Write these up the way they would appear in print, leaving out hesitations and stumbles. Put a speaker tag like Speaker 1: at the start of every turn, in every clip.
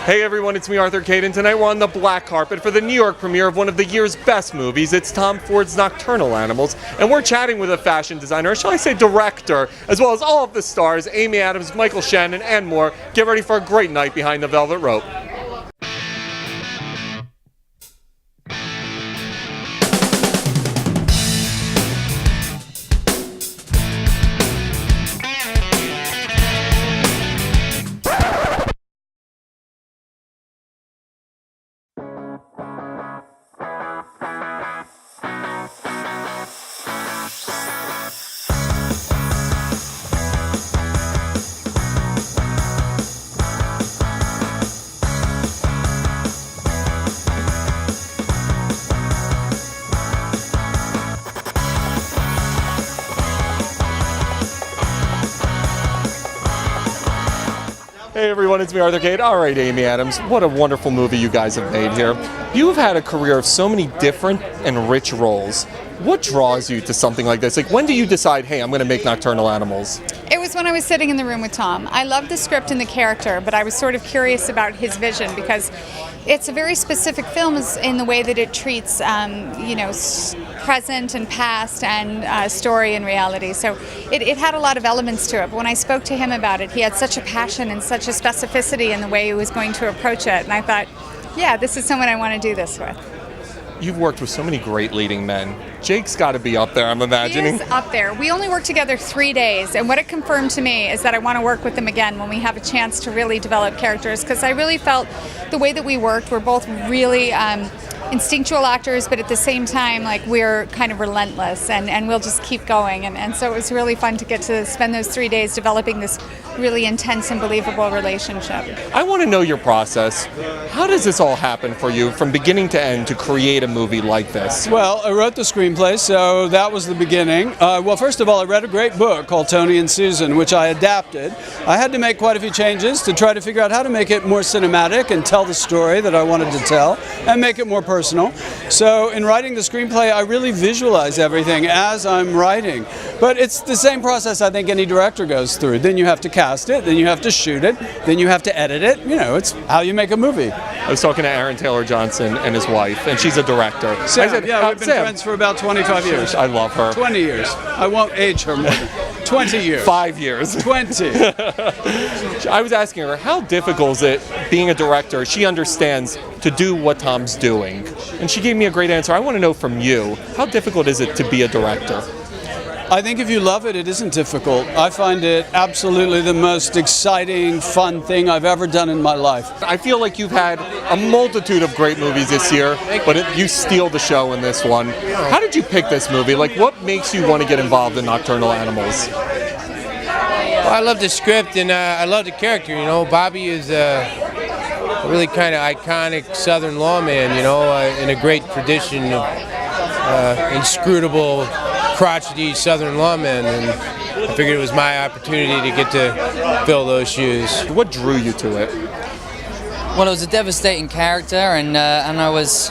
Speaker 1: Hey everyone, it's me, Arthur Kade, and tonight we're on the black carpet for the New York premiere of one of the year's best movies. It's Tom Ford's Nocturnal Animals, and we're chatting with a fashion designer, or shall I say director, as well as all of the stars, Amy Adams, Michael Shannon, and more. Get ready for a great night behind the velvet rope. Hey everyone, it's me, Arthur Kade. All right, Amy Adams, what a wonderful movie you guys have made here. You've had a career of so many different and rich roles. What draws you to something like this? Like, when do you decide, hey, I'm going to make Nocturnal Animals?
Speaker 2: It was when I was sitting in the room with Tom. I loved the script and the character, but I was sort of curious about his vision because it's a very specific film in the way that it treats, present and past and story and reality. So it had a lot of elements to it. But when I spoke to him about it, he had such a passion and such a specificity in the way he was going to approach it. And I thought, yeah, this is someone I want to do this with.
Speaker 1: You've worked with so many great leading men. Jake's got to be up there, I'm imagining.
Speaker 2: He is up there. We only worked together 3 days, and what it confirmed to me is that I want to work with him again when we have a chance to really develop characters, because I really felt the way that we worked, we're both really instinctual actors, but at the same time, like, we're kind of relentless, and we'll just keep going. And so it was really fun to get to spend those 3 days developing this really intense and believable relationship.
Speaker 1: I want to know your process. How does this all happen for you from beginning to end to create a movie like this?
Speaker 3: Well, I wrote the screenplay, so that was the beginning. Well, first of all, I read a great book called Tony and Susan, which I adapted. I had to make quite a few changes to try to figure out how to make it more cinematic and tell the story that I wanted to tell and make it more personal. So in writing the screenplay, I really visualize everything as I'm writing. But it's the same process I think any director goes through. Then you have to cast it, then you have to shoot it, then you have to edit it. You know, it's how you make a movie.
Speaker 1: I was talking to Aaron Taylor Johnson and his wife, and she's a director.
Speaker 3: Sam,
Speaker 1: I said,
Speaker 3: yeah, we've been friends for about 25 years.
Speaker 1: I love her.
Speaker 3: 20 years. I won't age her more than 20 years.
Speaker 1: 5 years.
Speaker 3: 20.
Speaker 1: I was asking her, how difficult is it being a director? She understands to do what Tom's doing. And she gave me a great answer. I want to know from you, how difficult is it to be a director?
Speaker 3: I think if you love it, it isn't difficult. I find it absolutely the most exciting, fun thing I've ever done in my life.
Speaker 1: I feel like you've had a multitude of great movies this year, but you steal the show in this one. How did you pick this movie? Like, what makes you want to get involved in Nocturnal Animals?
Speaker 4: Well, I love the script and I love the character. You know, Bobby is a really kind of iconic Southern lawman, in a great tradition of inscrutable, crotchety Southern lawmen, and I figured it was my opportunity to get to fill those shoes.
Speaker 1: What drew you to it?
Speaker 5: Well, it was a devastating character, and I was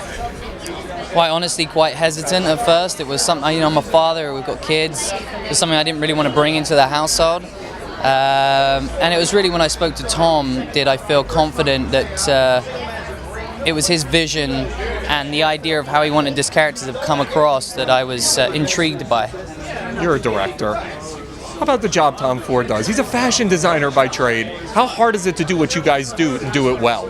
Speaker 5: quite honestly quite hesitant at first. It was something, I'm a father, we've got kids. It was something I didn't really want to bring into the household. And it was really when I spoke to Tom did I feel confident that it was his vision and the idea of how he wanted this character to come across that I was intrigued by.
Speaker 1: You're a director. How about the job Tom Ford does? He's a fashion designer by trade. How hard is it to do what you guys do and do it well?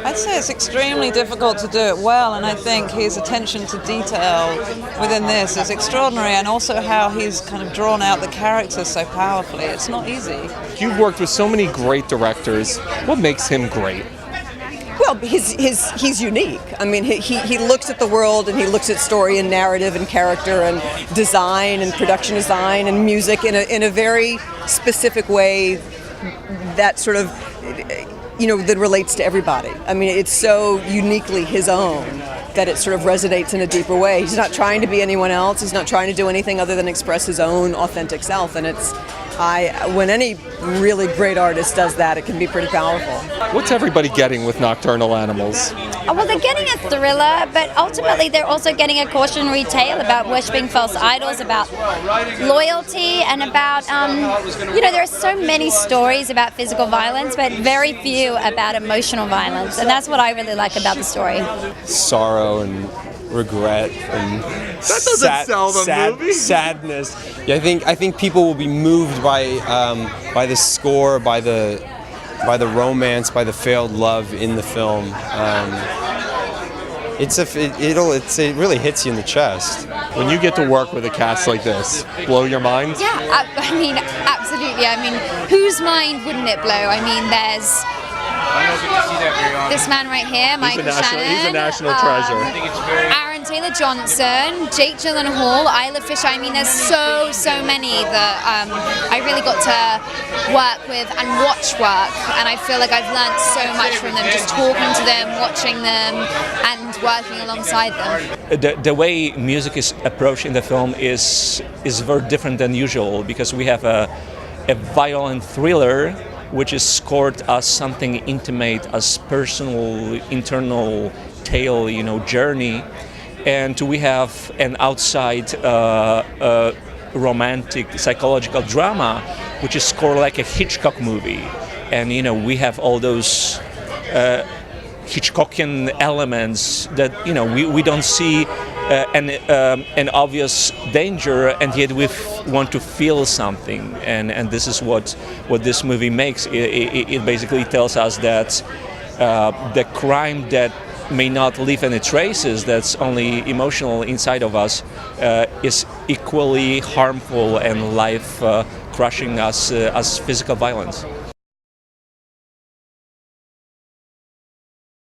Speaker 6: I'd say it's extremely difficult to do it well, and I think his attention to detail within this is extraordinary, and also how he's kind of drawn out the characters so powerfully. It's not easy.
Speaker 1: You've worked with so many great directors. What makes him great?
Speaker 7: Well, he's unique. I mean, he looks at the world and he looks at story and narrative and character and design and production design and music in a very specific way that sort of, that relates to everybody. I mean, it's so uniquely his own that it sort of resonates in a deeper way. He's not trying to be anyone else. He's not trying to do anything other than express his own authentic self, and When any really great artist does that, it can be pretty powerful.
Speaker 1: What's everybody getting with Nocturnal Animals?
Speaker 8: Well, they're getting a thriller, but ultimately they're also getting a cautionary tale about worshipping false idols, about loyalty, and about, there are so many stories about physical violence, but very few about emotional violence, and that's what I really like about the story.
Speaker 9: Sorrow and regret and
Speaker 1: That doesn't sell the movie.
Speaker 9: sadness. Yeah, I think people will be moved by the score, by the romance, by the failed love in the film. It really hits you in the chest.
Speaker 1: When you get to work with a cast like this, blow your mind?
Speaker 2: Yeah, I mean, absolutely. I mean, whose mind wouldn't it blow? I mean, there's this man right here, Michael Shannon.
Speaker 1: He's a national treasure.
Speaker 2: Aaron Taylor-Johnson, Jake Gyllenhaal, Isla Fisher. I mean, there's so many that I really got to work with and watch work, and I feel like I've learned so much from them, just talking to them, watching them, and working alongside them.
Speaker 10: The way music is approached in the film is very different than usual, because we have a violent thriller which is scored as something intimate, as personal, internal tale, journey, and we have an outside romantic psychological drama, which is scored like a Hitchcock movie, and we have all those Hitchcockian elements that we don't see an obvious danger, and yet we want to feel something, and this is what this movie makes. It basically tells us that the crime that may not leave any traces, that's only emotional inside of us, is equally harmful and life crushing as physical violence.